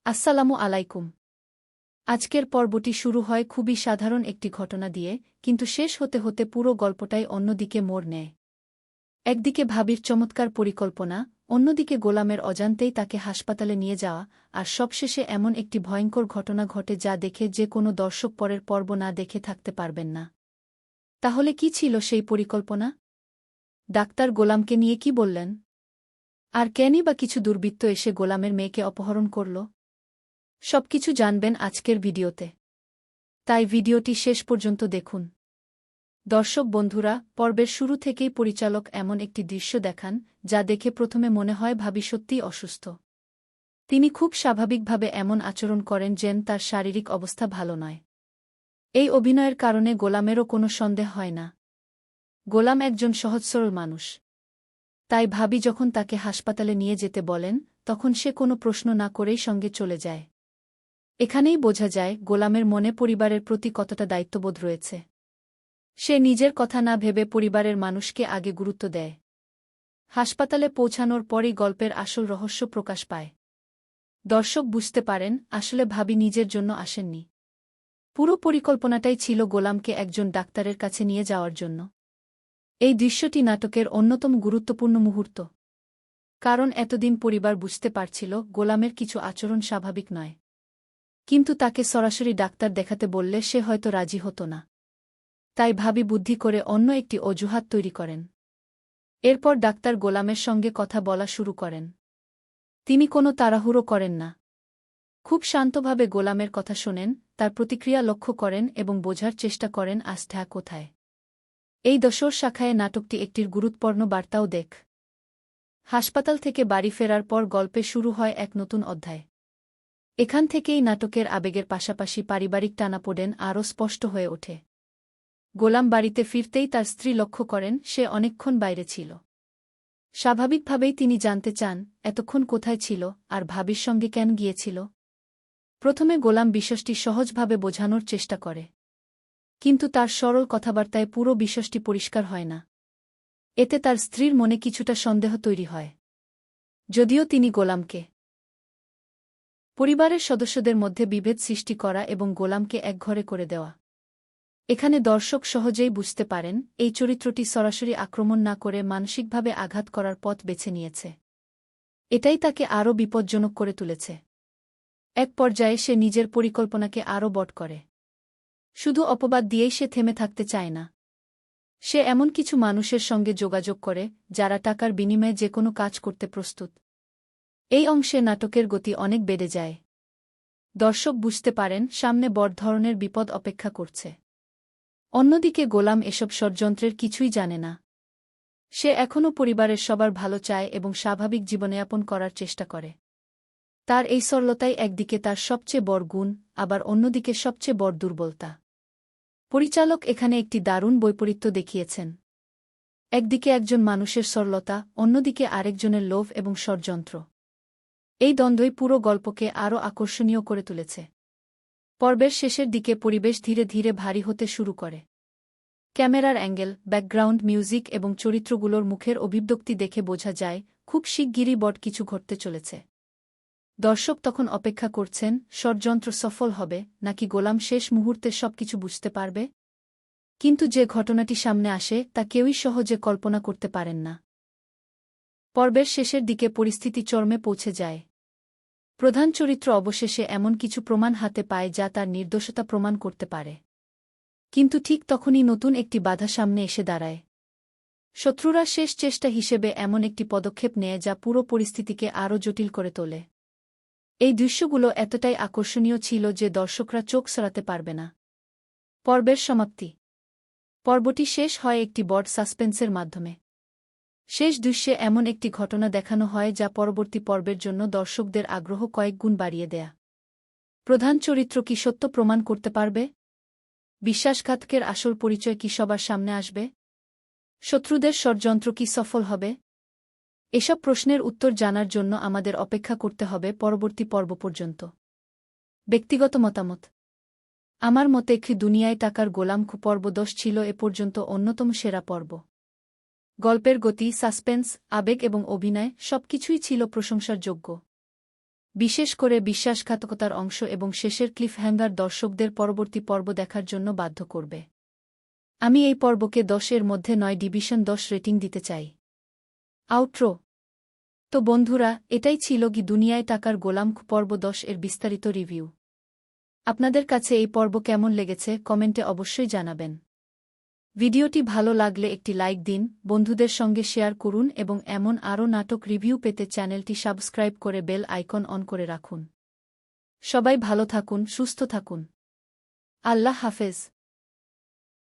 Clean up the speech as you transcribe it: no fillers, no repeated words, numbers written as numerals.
আসসালামু আলাইকুম। আজকের পর্বটি শুরু হয় খুবই সাধারণ একটি ঘটনা দিয়ে, কিন্তু শেষ হতে হতে পুরো গল্পটাই অন্যদিকে মোড় নেয়। একদিকে ভাবির চমৎকার পরিকল্পনা, অন্যদিকে গোলামের অজান্তেই তাকে হাসপাতালে নিয়ে যাওয়া, আর সবশেষে এমন একটি ভয়ঙ্কর ঘটনা ঘটে যা দেখে যে কোনো দর্শক পরের পর্ব না দেখে থাকতে পারবেন না। তাহলে কি ছিল সেই পরিকল্পনা? ডাক্তার গোলামকে নিয়ে কি বললেন? আর কেনই বা কিছু দুর্বৃত্ত এসে গোলামের মেয়েকে অপহরণ করল? সবকিছু জানবেন আজকের ভিডিওতে। তাই ভিডিওটি শেষ পর্যন্ত দেখুন। দর্শক বন্ধুরা, পর্বের শুরু থেকেই পরিচালক এমন একটি দৃশ্য দেখান যা দেখে প্রথমে মনে হয় ভাবি সত্যিই অসুস্থ। তিনি খুব স্বাভাবিকভাবে এমন আচরণ করেন যেন তার শারীরিক অবস্থা ভালো নয়। এই অভিনয়ের কারণে গোলামেরও কোনো সন্দেহ হয় না। গোলাম একজন সহজ-সরল মানুষ। তাই ভাবি যখন তাকে হাসপাতালে নিয়ে যেতে বলেন, তখন সে কোনো প্রশ্ন না করেই সঙ্গে চলে যায়। এখানেই বোঝা যায় গোলামের মনে পরিবারের প্রতি কতটা দায়িত্ববোধ রয়েছে। সে নিজের কথা না ভেবে পরিবারের মানুষকে আগে গুরুত্ব দেয়। হাসপাতালে পৌঁছানোর পরই গল্পের আসল রহস্য প্রকাশ পায়। দর্শক বুঝতে পারেন আসলে ভাবি নিজের জন্য আসেননি। পুরো পরিকল্পনাটাই ছিল গোলামকে একজন ডাক্তারের কাছে নিয়ে যাওয়ার জন্য। এই দৃশ্যটি নাটকের অন্যতম গুরুত্বপূর্ণ মুহূর্ত। কারণ এতদিন পরিবার বুঝতে পারছিল গোলামের কিছু আচরণ স্বাভাবিক নয়। কিন্তু তাকে সরাসরি ডাক্তার দেখাতে বললে সে হয়তো রাজি হতো না। তাই ভাবি বুদ্ধি করে অন্য একটি অজুহাত তৈরি করেন। এরপর ডাক্তার গোলামের সঙ্গে কথা বলা শুরু করেন। তিনি কোনো তাড়াহুড়ো করেন না। খুব শান্তভাবে গোলামের কথা শোনেন, তার প্রতিক্রিয়া লক্ষ্য করেন এবং বোঝার চেষ্টা করেন আস্থা কোথায়। এই দশর শাখায় নাটকটি একটির গুরুত্বপূর্ণ বার্তাও দেখ। হাসপাতাল থেকে বাড়ি ফেরার পর গল্পে শুরু হয় এক নতুন অধ্যায়। এখান থেকেই নাটকের আবেগের পাশাপাশি পারিবারিক টানাপোড়েন আরও স্পষ্ট হয়ে ওঠে। গোলাম বাড়িতে ফিরতেই তার স্ত্রী লক্ষ্য করেন সে অনেকক্ষণ বাইরে ছিল। স্বাভাবিকভাবেই তিনি জানতে চান এতক্ষণ কোথায় ছিল আর ভাবির সঙ্গে কেন গিয়েছিল। প্রথমে গোলাম বিষয়টি সহজভাবে বোঝানোর চেষ্টা করে। কিন্তু তার সরল কথাবার্তায় পুরো বিষয়টি পরিষ্কার হয় না। এতে তার স্ত্রীর মনে কিছুটা সন্দেহ তৈরি হয়। যদিও তিনি গোলামকে পরিবারের সদস্যদের মধ্যে বিভেদ সৃষ্টি করা এবং গোলামকে একঘরে করে দেওয়া। এখানে দর্শক সহজেই বুঝতে পারেন এই চরিত্রটি সরাসরি আক্রমণ না করে মানসিকভাবে আঘাত করার পথ বেছে নিয়েছে। এটাই তাকে আরও বিপজ্জনক করে তুলেছে। এক পর্যায়ে সে নিজের পরিকল্পনাকে আরও বড় করে। শুধু অপবাদ দিয়েই সে থেমে থাকতে চায় না। সে এমন কিছু মানুষের সঙ্গে যোগাযোগ করে যারা টাকার বিনিময়ে যে কোনো কাজ করতে প্রস্তুত। এই অংশে নাটকের গতি অনেক বেড়ে যায়। দর্শক বুঝতে পারেন সামনে বড় ধরনের বিপদ অপেক্ষা করছে। অন্যদিকে গোলাম এসব ষড়যন্ত্রের কিছুই জানে না। সে এখনও পরিবারের সবার ভালো চায় এবং স্বাভাবিক জীবনযাপন করার চেষ্টা করে। তার এই সরলতাই একদিকে তার সবচেয়ে বড় গুণ, আবার অন্যদিকে সবচেয়ে বড় দুর্বলতা। পরিচালক এখানে একটি দারুণ বৈপরীত্য দেখিয়েছেন। একদিকে একজন মানুষের সরলতা, অন্যদিকে আরেকজনের লোভ এবং ষড়যন্ত্র। এই দ্বন্দ্বই পুরো গল্পকে আরও আকর্ষণীয় করে তুলেছে। পর্বের শেষের দিকে পরিবেশ ধীরে ধীরে ভারী হতে শুরু করে। ক্যামেরার অ্যাঙ্গেল, ব্যাকগ্রাউন্ড মিউজিক এবং চরিত্রগুলোর মুখের অভিব্যক্তি দেখে বোঝা যায় খুব শিগগিরই বড় কিছু ঘটতে চলেছে। দর্শক তখন অপেক্ষা করছেন ষড়যন্ত্র সফল হবে নাকি গোলাম শেষ মুহূর্তে সবকিছু বুঝতে পারবে। কিন্তু যে ঘটনাটি সামনে আসে তা কেউই সহজে কল্পনা করতে পারেন না। পর্বের শেষের দিকে পরিস্থিতি চরমে পৌঁছে যায়। প্রধান চরিত্র অবশেষে এমন কিছু প্রমাণ হাতে পায় যা তার নির্দোষতা প্রমাণ করতে পারে। কিন্তু ঠিক তখনই নতুন একটি বাধা সামনে এসে দাঁড়ায়। শত্রুরা শেষ চেষ্টা হিসেবে এমন একটি পদক্ষেপ নেয় যা পুরো পরিস্থিতিকে আরও জটিল করে তোলে। এই দৃশ্যগুলো এতটাই আকর্ষণীয় ছিল যে দর্শকরা চোখ সরাতে পারবে না। পর্বের সমাপ্তি। পর্বটি শেষ হয় একটি বড় সাসপেন্সের মাধ্যমে। শেষ দৃশ্যে এমন একটি ঘটনা দেখানো হয় যা পরবর্তী পর্বের জন্য দর্শকদের আগ্রহ কয়েক গুণ বাড়িয়ে দেয়া। প্রধান চরিত্র কি সত্য প্রমাণ করতে পারবে? বিশ্বাসঘাতকের আসল পরিচয় কি সবার সামনে আসবে? শত্রুদের ষড়যন্ত্র কি সফল হবে? এসব প্রশ্নের উত্তর জানার জন্য আমাদের অপেক্ষা করতে হবে পরবর্তী পর্ব পর্যন্ত। ব্যক্তিগত মতামত। আমার মতে দুনিয়ায় টাকার গোলাম পর্ব 10 ছিল এ পর্যন্ত অন্যতম সেরা পর্ব। গল্পের গতি, সাসপেন্স, আবেগ এবং অভিনয় সবকিছুই ছিল প্রশংসার যোগ্য। বিশেষ করে বিশ্বাসঘাতকতার অংশ এবং শেষের ক্লিফহ্যাঙ্গার দর্শকদের পরবর্তী পর্ব দেখার জন্য বাধ্য করবে। আমি এই পর্বকে 10-এর মধ্যে 9 ডিভিশন 10 রেটিং দিতে চাই। আউট্রো। তো বন্ধুরা, এটাই ছিল কি দুনিয়ায় টাকার গোলাম পর্ব 10-এর বিস্তারিত রিভিউ। আপনাদের কাছে এই পর্ব কেমন লেগেছে কমেন্টে অবশ্যই জানাবেন। ভিডিওটি ভালো লাগলে একটি লাইক দিন, বন্ধুদের সঙ্গে শেয়ার করুন এবং এমন আরও নাটক রিভিউ পেতে চ্যানেলটি সাবস্ক্রাইব করে বেল আইকন অন করে রাখুন। সবাই ভালো থাকুন, সুস্থ থাকুন। আল্লাহ হাফেজ।